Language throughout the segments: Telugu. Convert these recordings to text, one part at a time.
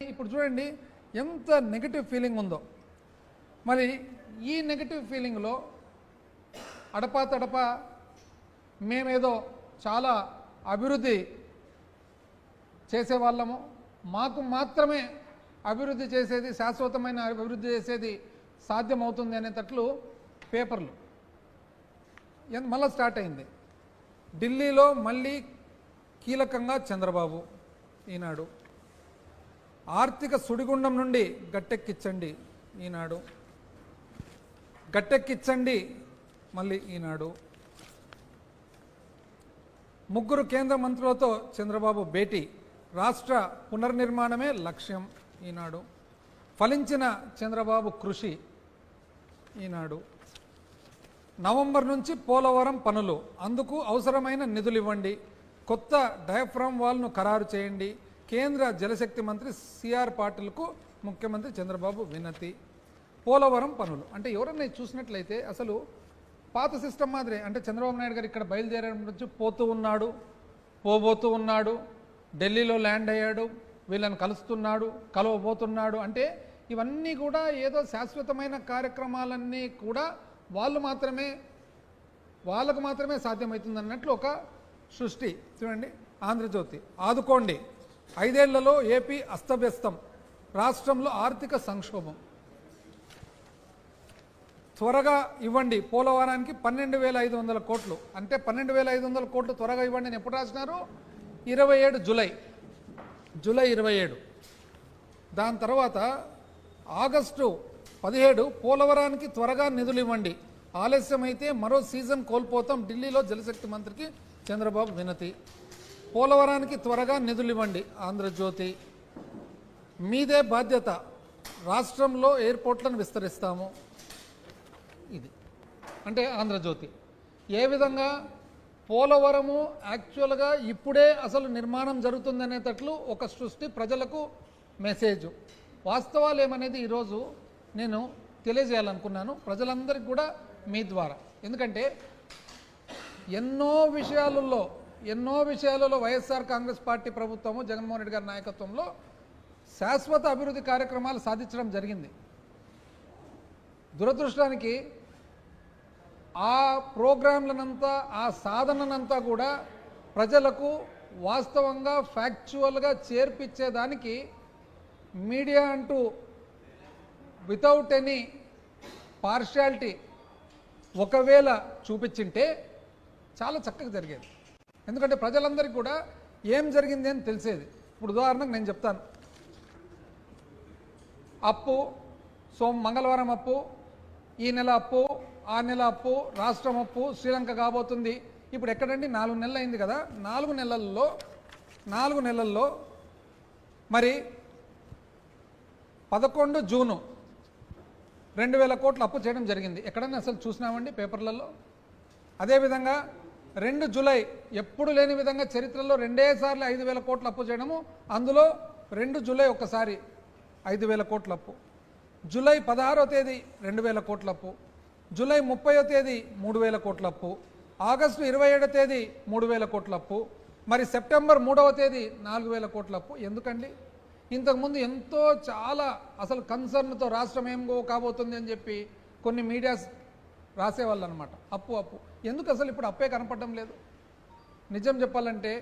ఇప్పుడు చూడండి ఎంత నెగటివ్ ఫీలింగ్ ఉందో. మరి ఈ నెగటివ్ ఫీలింగ్లో అడపా మేమేదో చాలా అభివృద్ధి చేసేవాళ్ళము, మాకు మాత్రమే అభివృద్ధి చేసేది, శాశ్వతమైన అభివృద్ధి చేసేది సాధ్యమవుతుంది అనేటట్లు పేపర్లు మళ్ళీ స్టార్ట్ అయింది. ఢిల్లీలో మళ్ళీ కీలకంగా చంద్రబాబు, ఈనాడు. ఆర్థిక సుడిగుండం నుండి గట్టెక్కించండి, ఈనాడు. గట్టెక్కించండి, మళ్ళీ ఈనాడు. ముగ్గురు కేంద్ర మంత్రులతో చంద్రబాబు భేటీ, రాష్ట్ర పునర్నిర్మాణమే లక్ష్యం, ఈనాడు. ఫలించిన చంద్రబాబు కృషి, ఈనాడు. నవంబర్ నుంచి పోలవరం పనులు, అందుకు అవసరమైన నిధులు ఇవ్వండి, కొత్త డయాఫ్రామ్ వాల్ను ఖరారు చేయండి, కేంద్ర జలశక్తి మంత్రి సిఆర్ పాటిల్కు ముఖ్యమంత్రి చంద్రబాబు వినతి. పోలవరం పనులు అంటే ఎవరన్నా చూసినట్లయితే అసలు పాత సిస్టమ్ మాదిరే. అంటే చంద్రబాబు నాయుడు గారు ఇక్కడ బయలుదేరడం నుంచి పోతూ ఉన్నాడు, పోబోతూ ఉన్నాడు, ఢిల్లీలో ల్యాండ్ అయ్యాడు, వీళ్ళని కలుస్తున్నాడు, కలవబోతున్నాడు. అంటే ఇవన్నీ కూడా ఏదో శాశ్వతమైన కార్యక్రమాలన్నీ కూడా వాళ్ళకు మాత్రమే సాధ్యమవుతుంది అన్నట్లు ఒక సృష్టి. చూడండి, ఆంధ్రజ్యోతి. ఆదుకోండి, 5 ఏళ్లలో ఏపీ అస్తవ్యస్తం, రాష్ట్రంలో ఆర్థిక సంక్షోభం. త్వరగా ఇవ్వండి, పోలవరానికి 12,500 కోట్లు. అంటే 12,500 కోట్లు త్వరగా ఇవ్వండి అని ఎప్పుడు రాసినారు? 27 జూలై 27. దాని తర్వాత ఆగస్టు 17 పోలవరానికి త్వరగా నిధులు ఇవ్వండి, ఆలస్యమైతే మరో సీజన్ కోల్పోతాం, ఢిల్లీలో జలశక్తి మంత్రికి చంద్రబాబు వినతి. పోలవరానికి త్వరగా నిధులు ఇవ్వండి, ఆంధ్రజ్యోతి. మీదే బాధ్యత, రాష్ట్రంలో ఎయిర్పోర్ట్లను విస్తరిస్తాము, ఇది. అంటే ఆంధ్రజ్యోతి. ఏ విధంగా పోలవరము యాక్చువల్గా ఇప్పుడే అసలు నిర్మాణం జరుగుతుందనేటట్లు ఒక సృష్టి, ప్రజలకు మెసేజ్. వాస్తవాలు ఏమనేది ఈరోజు నేను తెలియజేయాలనుకున్నాను ప్రజలందరికీ కూడా మీ ద్వారా. ఎందుకంటే ఎన్నో విషయాలలో వైఎస్ఆర్ కాంగ్రెస్ పార్టీ ప్రభుత్వము, జగన్మోహన్ రెడ్డి గారి నాయకత్వంలో శాశ్వత అభివృద్ధి కార్యక్రమాలు సాధించడం జరిగింది. దురదృష్టానికి ఆ ప్రోగ్రాంలనంతా, ఆ సాధననంతా కూడా ప్రజలకు వాస్తవంగా ఫ్యాక్చువల్గా చేర్పించేదానికి మీడియా అంటూ వితౌట్ ఎనీ పార్షియాలిటీ ఒకవేళ చూపించింటే చాలా చక్కగా జరిగేది. ఎందుకంటే ప్రజలందరికీ కూడా ఏం జరిగింది అని తెలిసేది. ఇప్పుడు ఉదాహరణకు నేను చెప్తాను. అప్పు, మంగళవారం అప్పు, ఈ నెల అప్పు, ఆ నెల అప్పు, రాష్ట్రం అప్పు, శ్రీలంక కాబోతుంది. ఇప్పుడు ఎక్కడండి? 4 నెలలు అయింది కదా. 4 నెలల్లో మరి 11 జూను 2,000 కోట్లు అప్పు చేయడం జరిగింది. ఎక్కడన్నా అసలు చూసినామండి పేపర్లలో? అదేవిధంగా 2 జూలై ఎప్పుడు లేని విధంగా చరిత్రలో 2 సార్లు 5,000 కోట్లు అప్పు చేయడము. అందులో 2 జూలై ఒక్కసారి 5,000 కోట్ల అప్పు, జూలై 16వ తేదీ 2,000 కోట్ల అప్పు, జూలై 30వ తేదీ 3,000 కోట్ల అప్పు, ఆగస్టు 27వ తేదీ 3,000 కోట్ల అప్పు, మరి సెప్టెంబర్ 3వ తేదీ 4,000 కోట్ల అప్పు. ఎందుకండి? ఇంతకుముందు ఎంతో చాలా అసలు కన్సర్న్తో రాష్ట్రం ఏం కాబోతుంది అని చెప్పి కొన్ని మీడియాస్ రాసేవాళ్ళు అనమాట. అప్పు ఎందుకు అసలు ఇప్పుడు అప్పే కనపడడం లేదు? నిజం చెప్పాలంటే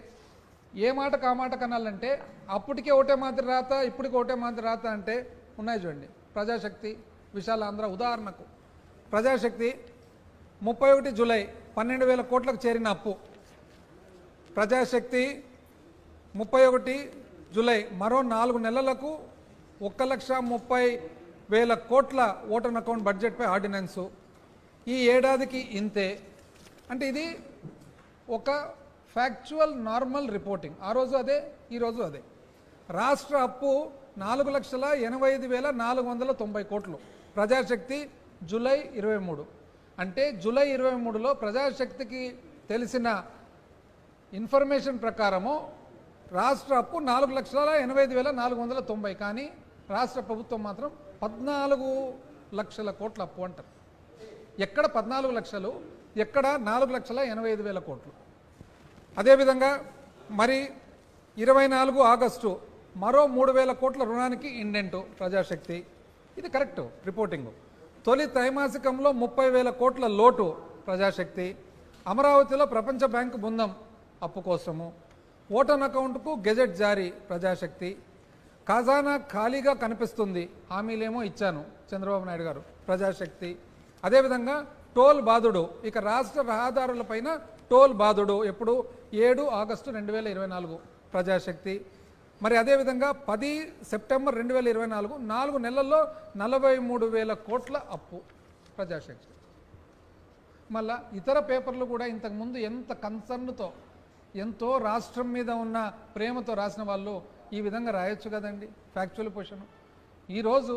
ఏ మాట కామాట కనాలంటే అప్పటికే ఒకటే మాదిరి రాత, ఇప్పటికి ఒకటే మాదిరి రాత అంటే ఉన్నాయి చూడండి. ప్రజాశక్తి, విశాలాంధ్ర ఉదాహరణకు. ప్రజాశక్తి 31 జూలై 12,000 కోట్లకు చేరిన అప్పు. ప్రజాశక్తి 31 జూలై మరో 4 నెలలకు 1,30,000 కోట్ల ఓటర్ అకౌంట్ బడ్జెట్పై ఆర్డినెన్సు. ఈ ఏడాదికి ఇంతే. అంటే ఇది ఒక ఫ్యాక్చువల్ నార్మల్ రిపోర్టింగ్. ఆ రోజు అదే, ఈరోజు అదే. రాష్ట్ర అప్పు 4,85,490 కోట్లు. ప్రజాశక్తి జూలై 23. అంటే జూలై 23లో ప్రజాశక్తికి తెలిసిన ఇన్ఫర్మేషన్ ప్రకారము రాష్ట్ర అప్పు 4,85,490. కానీ రాష్ట్ర ప్రభుత్వం మాత్రం 14 లక్షల కోట్ల అప్పు అంటారు. ఎక్కడ 14 లక్షలు, ఎక్కడ 4,85,000 కోట్లు. అదేవిధంగా మరి 24 ఆగస్టు మరో 3,000 కోట్ల రుణానికి ఇండెంటు ప్రజాశక్తి. ఇది కరెక్ట్ రిపోర్టింగు. తొలి త్రైమాసికంలో 30,000 కోట్ల లోటు ప్రజాశక్తి. అమరావతిలో ప్రపంచ బ్యాంకు బృందం అప్పు కోసము. ఓటన్ అకౌంట్కు గెజెట్ జారీ ప్రజాశక్తి. ఖజానా ఖాళీగా కనిపిస్తుంది, హామీలేమో ఇచ్చాను చంద్రబాబు నాయుడు గారు ప్రజాశక్తి. అదేవిధంగా టోల్ బాధుడు, ఇక రాష్ట్ర రహదారులపైన టోల్ బాధుడు ఎప్పుడు 7 ఆగస్టు 2024 ప్రజాశక్తి. మరి అదేవిధంగా 10 సెప్టెంబర్ 2024 4 నెలల్లో 43,000 కోట్ల అప్పు ప్రజాశక్తి. మళ్ళా ఇతర పేపర్లు కూడా ఇంతకుముందు ఎంత కన్సర్న్తో ఎంతో రాష్ట్రం మీద ఉన్న ప్రేమతో రాసిన వాళ్ళు ఈ విధంగా రాయొచ్చు కదండి ఫ్యాక్చువల్ పొజిషన్. ఈరోజు